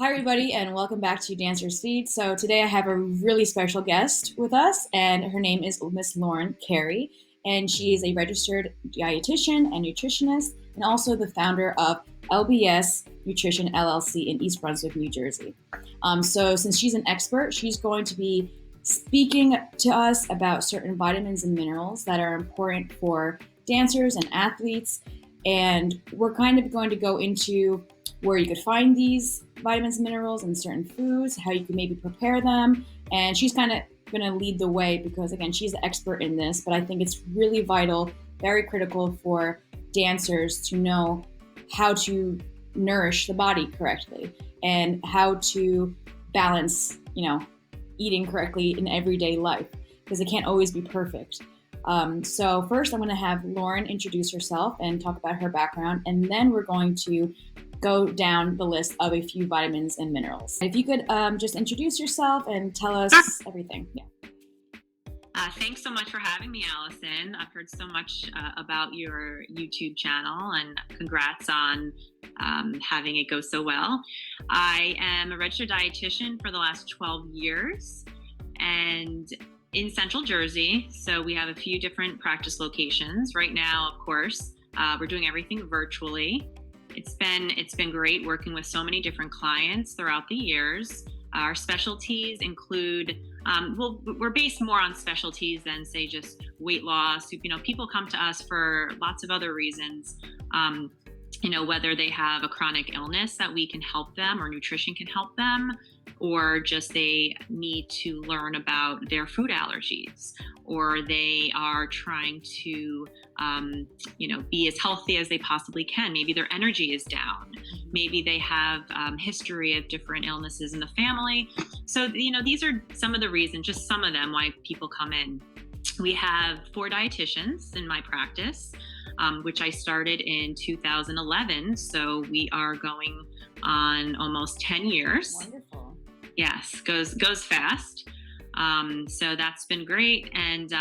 Hi, everybody, and welcome back to Dancer's Feed. So today I have a really special guest with us, and her name is Miss Lauren Carey, and she is a registered dietitian and nutritionist, and also the founder of LBS Nutrition LLC in East Brunswick, New Jersey. So since she's an expert, she's going to be speaking to us about certain vitamins and minerals that are important for dancers and athletes, and we're kind of going to go into where you could find these vitamins and minerals in certain foods, how you can maybe prepare them. And she's kind of going to lead the way because, again, she's the expert in this, but I think it's really vital, very critical for dancers to know how to nourish the body correctly and how to balance, eating correctly in everyday life because it can't always be perfect. So first I'm going to have Lauren introduce herself and talk about her background, and then we're going to go down the list of a few vitamins and minerals. If you could just introduce yourself and tell us everything. Yeah. Thanks so much for having me, Allison. I've heard so much about your YouTube channel, and congrats on having it go so well. I am a registered dietitian for the last 12 years and in Central Jersey. So we have a few different practice locations. Right now, of course, we're doing everything virtually. It's been great working with so many different clients throughout the years. Our specialties include, we're based more on specialties than say just weight loss. People come to us for lots of other reasons. Whether they have a chronic illness that we can help them or nutrition can help them, or just they need to learn about their food allergies, or they are trying to, be as healthy as they possibly can. Maybe their energy is down. Maybe they have history of different illnesses in the family. So, these are some of the reasons, just some of them, why people come in. We have 4 dietitians in my practice, which I started in 2011. So we are going on almost 10 years. Wonderful. Yes, goes fast. So that's been great. And,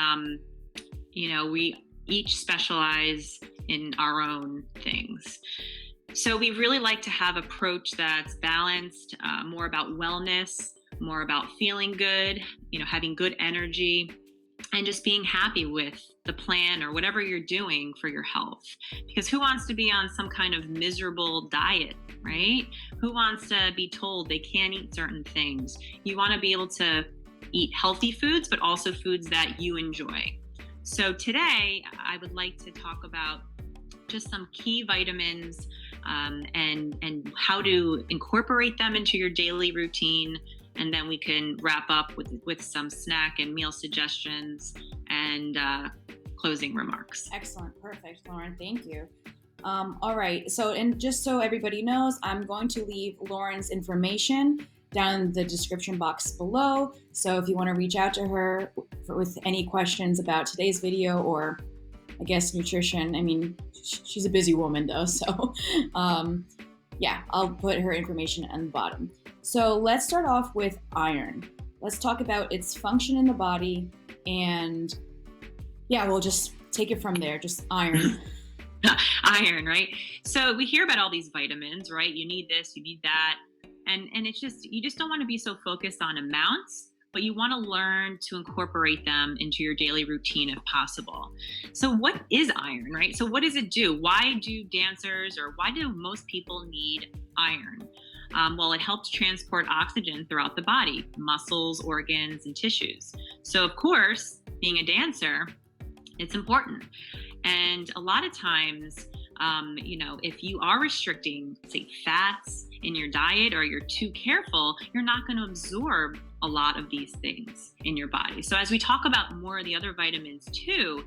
we each specialize in our own things. So we really like to have an approach that's balanced, more about wellness, more about feeling good, having good energy, and just being happy with the plan or whatever you're doing for your health. Because who wants to be on some kind of miserable diet, right? Who wants to be told they can't eat certain things? You want to be able to eat healthy foods, but also foods that you enjoy. So today, I would like to talk about just some key vitamins and how to incorporate them into your daily routine. And then we can wrap up with some snack and meal suggestions and closing remarks. Excellent. Perfect, Lauren. Thank you. All right. So, and just so everybody knows, I'm going to leave Lauren's information down in the description box below. So if you want to reach out to her with any questions about today's video or I guess nutrition, she's a busy woman though. So I'll put her information on the bottom. So let's start off with iron. Let's talk about its function in the body, and we'll just take it from there, just iron. Iron, right? So we hear about all these vitamins, right? You need this, you need that. And it's just, you just don't want to be so focused on amounts, but you want to learn to incorporate them into your daily routine if possible. So what is iron, right? So what does it do? Why do dancers, or why do most people need iron? Well, it helps transport oxygen throughout the body, muscles, organs, and tissues. So of course, being a dancer, it's important. And a lot of times, if you are restricting, say, fats in your diet, or you're too careful, you're not going to absorb a lot of these things in your body. So as we talk about more of the other vitamins too,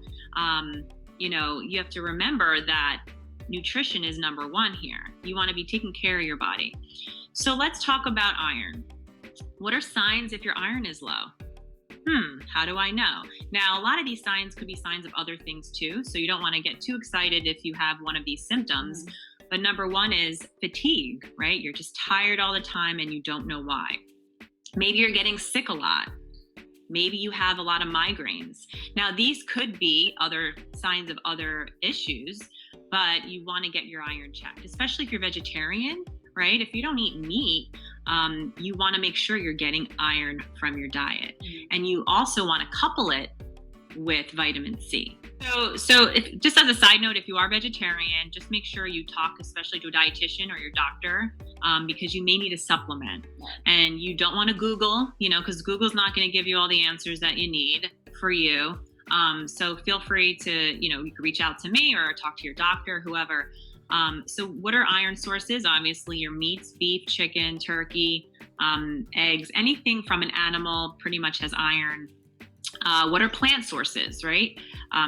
you have to remember that nutrition is number one here. You want to be taking care of your body. So let's talk about iron. What are signs if your iron is low? How do I know? Now, a lot of these signs could be signs of other things too. So you don't want to get too excited if you have one of these symptoms. But number one is fatigue, right? You're just tired all the time and you don't know why. Maybe you're getting sick a lot. Maybe you have a lot of migraines. Now, these could be other signs of other issues, but you want to get your iron checked, especially if you're vegetarian, right? If you don't eat meat, you want to make sure you're getting iron from your diet. And you also want to couple it with vitamin C. So just as a side note, if you are vegetarian, just make sure you talk, especially to a dietitian or your doctor, because you may need a supplement. And you don't want to Google, because Google's not going to give you all the answers that you need for you. So feel free to, you can reach out to me or talk to your doctor, whoever. So what are iron sources? Obviously your meats, beef, chicken, turkey, eggs, anything from an animal pretty much has iron. What are plant sources, right?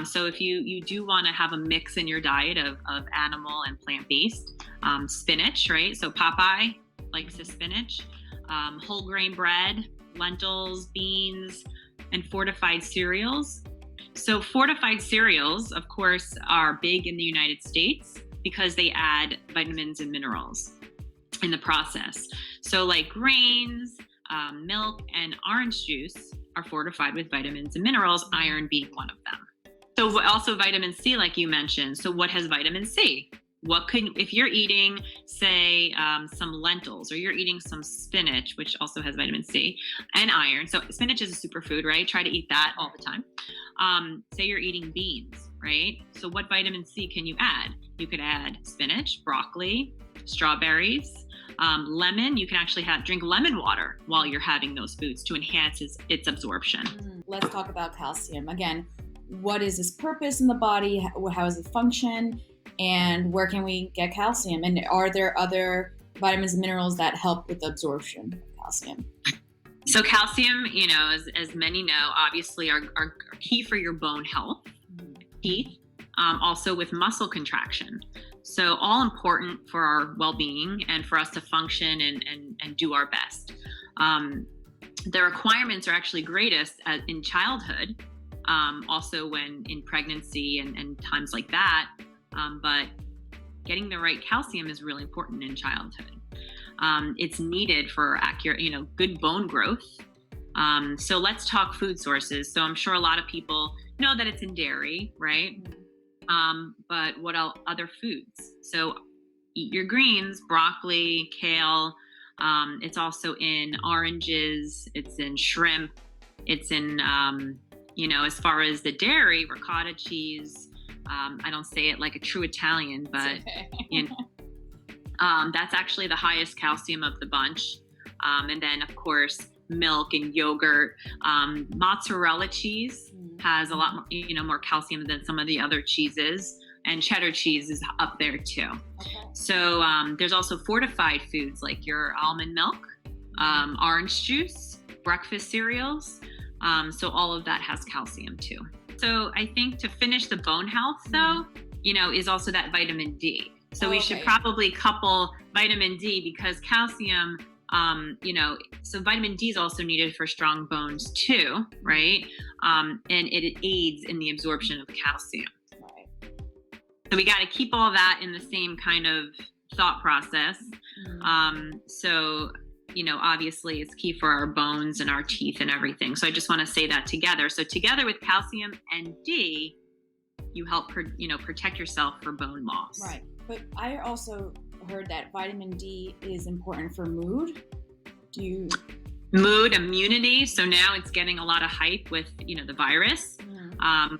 So if you do want to have a mix in your diet of animal and plant-based, spinach, right? So Popeye likes his spinach, whole grain bread, lentils, beans, and fortified cereals. So fortified cereals, of course, are big in the United States because they add vitamins and minerals in the process. So like grains, milk, and orange juice are fortified with vitamins and minerals, iron being one of them. So also vitamin C, like you mentioned. So what has vitamin C? If you're eating, say, some lentils, or you're eating some spinach, which also has vitamin C and iron. So spinach is a superfood, right? Try to eat that all the time. Say you're eating beans, right? So what vitamin C can you add? You could add spinach, broccoli, strawberries, lemon. You can actually drink lemon water while you're having those foods to enhance its absorption. Let's talk about calcium. Again, what is its purpose in the body? How does it function? And where can we get calcium? And are there other vitamins and minerals that help with the absorption of calcium? So calcium, as many know, obviously are key for your bone health, teeth, also with muscle contraction. So all important for our well-being and for us to function and do our best. The requirements are actually greatest in childhood, also when in pregnancy and times like that. But getting the right calcium is really important in childhood. It's needed for accurate, good bone growth. So let's talk food sources. So I'm sure a lot of people know that it's in dairy, right? But what else? Other foods? So eat your greens, broccoli, kale. It's also in oranges. It's in shrimp. It's in, as far as the dairy, ricotta cheese. I don't say it like a true Italian, but that's actually the highest calcium of the bunch. And then, of course, milk and yogurt. Mozzarella cheese has a lot more, more calcium than some of the other cheeses. And cheddar cheese is up there too. Okay. So there's also fortified foods like your almond milk, orange juice, breakfast cereals. So all of that has calcium too. So I think to finish the bone health though, is also that vitamin D. So we should probably couple vitamin D because calcium, so vitamin D is also needed for strong bones too, right? And it aids in the absorption of calcium. Right. So we got to keep all that in the same kind of thought process. So obviously it's key for our bones and our teeth and everything. So I just want to say that together. So together with calcium and D, you help, protect yourself for bone loss. Right. But I also heard that vitamin D is important for mood. Mood, immunity. So now it's getting a lot of hype with, the virus.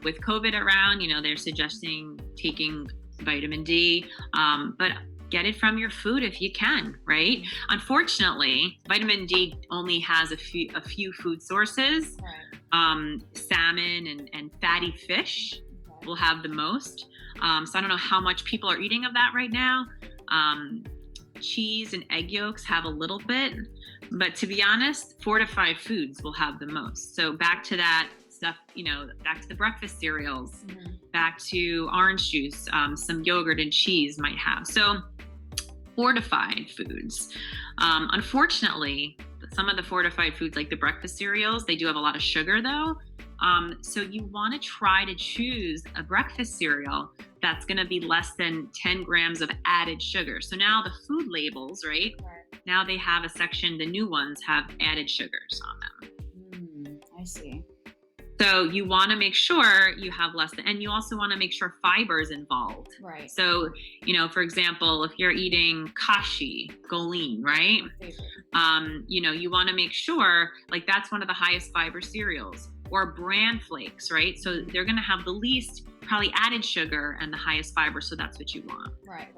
With COVID around, they're suggesting taking vitamin D. But get it from your food if you can, right? Unfortunately, vitamin D only has a few food sources. Right. Salmon and fatty fish will have the most. So I don't know how much people are eating of that right now. Cheese and egg yolks have a little bit, but to be honest, fortified foods will have the most. So back to that stuff, back to the breakfast cereals, back to orange juice, some yogurt and cheese might have. So fortified foods. Unfortunately, some of the fortified foods like the breakfast cereals, they do have a lot of sugar though. So you want to try to choose a breakfast cereal that's going to be less than 10 grams of added sugar. So now the food labels, right? Now they have a section, the new ones have added sugars on them. I see. So you want to make sure you have less, and you also want to make sure fiber is involved. Right. So, for example, if you're eating kashi, goleen, right? You want to make sure, like, that's one of the highest fiber cereals, or bran flakes, right? So they're going to have the least probably added sugar and the highest fiber. So that's what you want. Right.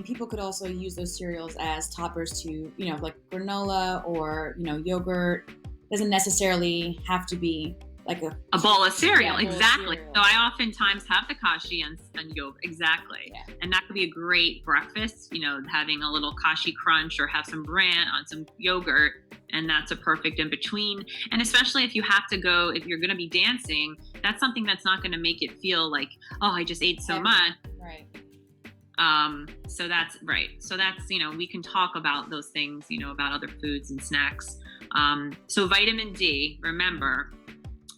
People could also use those cereals as toppers to, like granola or, yogurt. Doesn't necessarily have to be like a bowl of cereal. Yeah, exactly. Cereal. So I oftentimes have the kashi and yogurt. Exactly. Yeah. And that could be a great breakfast, having a little kashi crunch, or have some bran on some yogurt. And that's a perfect in between. And especially if you're going to be dancing, that's something that's not going to make it feel like, oh, I just ate so much. Right. So that's right. So that's, we can talk about those things, about other foods and snacks. So vitamin D, remember,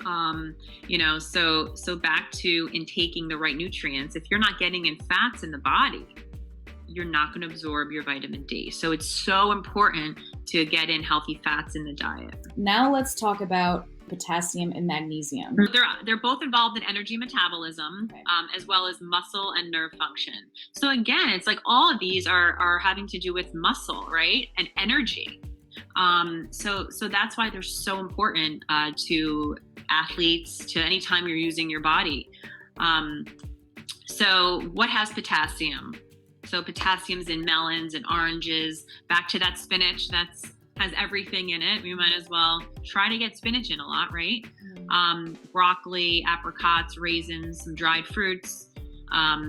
so back to intaking the right nutrients. If you're not getting in fats in the body, you're not going to absorb your vitamin D. So it's so important to get in healthy fats in the diet. Now let's talk about potassium and magnesium. They're both involved in energy metabolism, okay. As well as muscle and nerve function. So again, it's like all of these are having to do with muscle, right? And energy. So that's why they're so important to athletes, to any time you're using your body. So what has potassium? So potassium's in melons and oranges. Back to that spinach, has everything in it. We might as well try to get spinach in a lot, right? Broccoli, apricots, raisins, some dried fruits,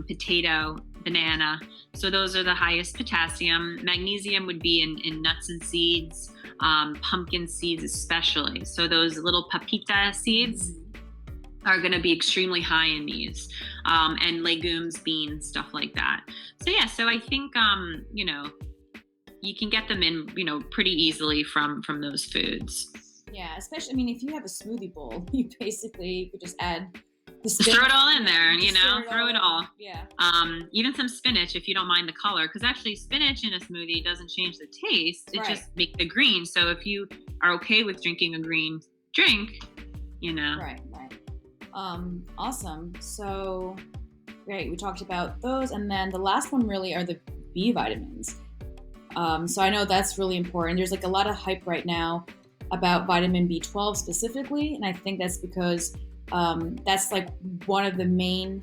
potato, banana. So those are the highest potassium. Magnesium would be in nuts and seeds, pumpkin seeds especially. So those little papita seeds are going to be extremely high in these, and legumes, beans, stuff like that. So I think, you can get them in, pretty easily from those foods. Yeah, especially, if you have a smoothie bowl, you basically could just add just throw it all in there, throw it all. Yeah. Even some spinach, if you don't mind the color, because actually spinach in a smoothie doesn't change the taste. It just makes the green. So if you are okay with drinking a green drink, Right. Awesome. So great. We talked about those. And then the last one really are the B vitamins. So I know that's really important. There's like a lot of hype right now about vitamin B12 specifically. And I think that's because that's like one of the main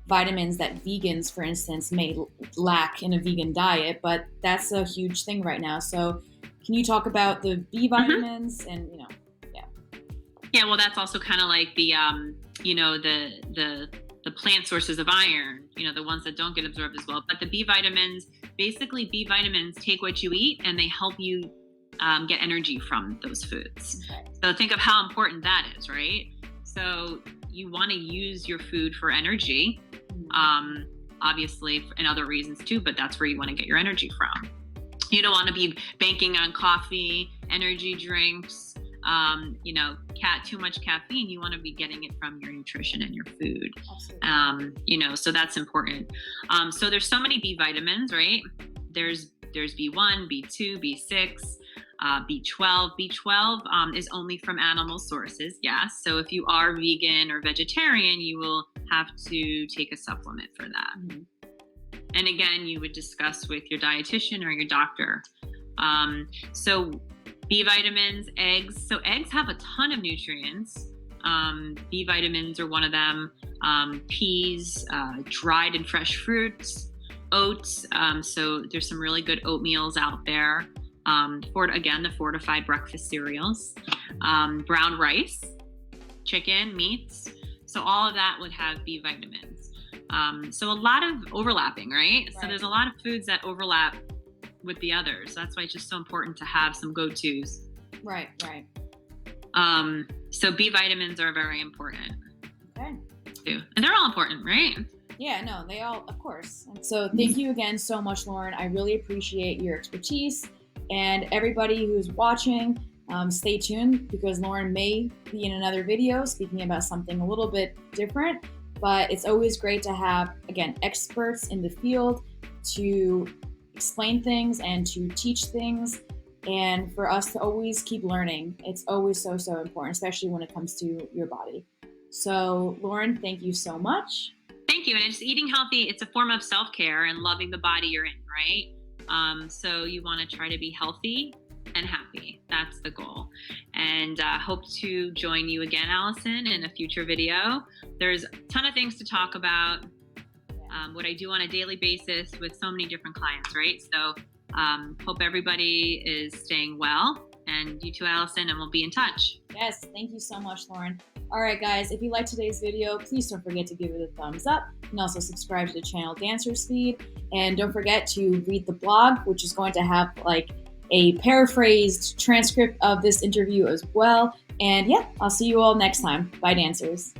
vitamins that vegans, for instance, may lack in a vegan diet, but that's a huge thing right now. So can you talk about the B vitamins and, Yeah, well, that's also kind of like the, the plant sources of iron, the ones that don't get absorbed as well. But the B vitamins, basically B vitamins take what you eat and they help you get energy from those foods. Okay. So think of how important that is, right? So you want to use your food for energy, obviously, and other reasons too, but that's where you want to get your energy from. You don't want to be banking on coffee, energy drinks, too much caffeine. You want to be getting it from your nutrition and your food. Absolutely. So that's important. So there's so many B vitamins, right? There's B1, B2, B6, B12. B12 is only from animal sources, yes. So if you are vegan or vegetarian, you will have to take a supplement for that. Mm-hmm. And again, you would discuss with your dietitian or your doctor. So B vitamins, eggs. So eggs have a ton of nutrients. B vitamins are one of them. Peas, dried and fresh fruits, oats. So there's some really good oatmeals out there. The fortified breakfast cereals, brown rice, chicken, meats. So all of that would have B vitamins. So a lot of overlapping, right? So there's a lot of foods that overlap with the others. That's why it's just so important to have some go-tos. Right. So B vitamins are very important. Okay. Too. And they're all important, right? Yeah, no, they all, of course. And so thank you again so much, Lauren. I really appreciate your expertise. And everybody who's watching, stay tuned because Lauren may be in another video speaking about something a little bit different. But it's always great to have, again, experts in the field to explain things and to teach things. and for us to always keep learning. It's always so, so important, especially when it comes to your body. So, Lauren, thank you so much. Thank you. And it's eating healthy. It's a form of self-care and loving the body you're in, right? So you want to try to be healthy and happy. That's the goal. And hope to join you again, Allison, in a future video. There's a ton of things to talk about. What I do on a daily basis with so many different clients, right? So hope everybody is staying well. And you too, Allison, and we'll be in touch. Yes, thank you so much, Lauren. All right, guys, if you liked today's video, please don't forget to give it a thumbs up and also subscribe to the channel Dancer's Feed. And don't forget to read the blog, which is going to have like a paraphrased transcript of this interview as well. And yeah, I'll see you all next time. Bye, dancers.